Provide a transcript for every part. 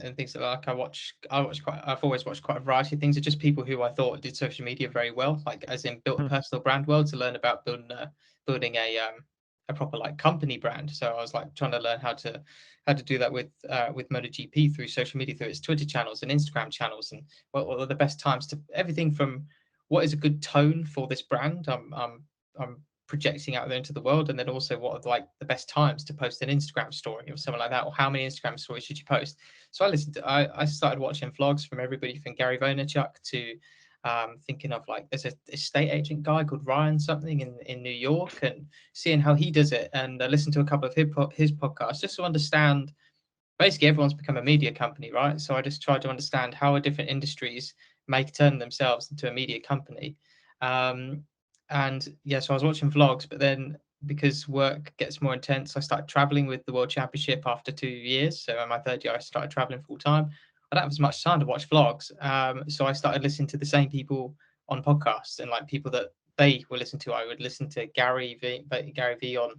and things like I've always watched quite a variety of things of just people who I thought did social media very well, like as in built a Hmm. personal brand well to learn about building a proper like company brand. So I was like trying to learn how to do that with MotoGP through social media, through its Twitter channels and Instagram channels, and what are the best times to everything from what is a good tone for this brand I'm projecting out there into the world, and then also what are like the best times to post an Instagram story or something like that, or how many Instagram stories should you post. So I started watching vlogs from everybody from Gary Vaynerchuk to thinking of like there's a estate agent guy called Ryan something in New York, and seeing how he does it, and listen to a couple of his podcasts just to understand. Basically, everyone's become a media company, right? So I just tried to understand how different industries may turn themselves into a media company. Um, and yeah, so I was watching vlogs, but then because work gets more intense, I started traveling with the World Championship after 2 years. So in my third year, I started traveling full time. I don't have as much time to watch vlogs. So I started listening to the same people on podcasts, and like people that they were listening to. I would listen to Gary V on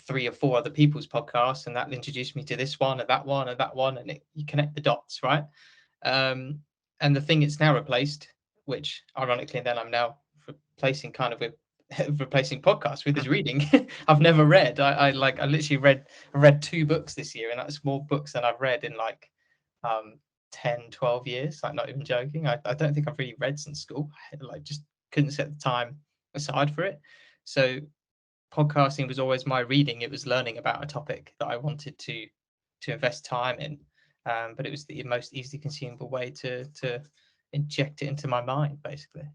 three or four other people's podcasts, and that introduced me to this one and that one and that one, and you connect the dots, right? Um, and the thing it's now replaced, which ironically, then I'm now replacing kind of with replacing podcasts with is reading. I've never read. I literally read two books this year, and that's more books than I've read in like um 10, 12 years. Like not even joking. I don't think I've really read since school. I, like just couldn't set the time aside for it. So podcasting was always my reading. It was learning about a topic that I wanted to invest time in. But it was the most easily consumable way to inject it into my mind, basically.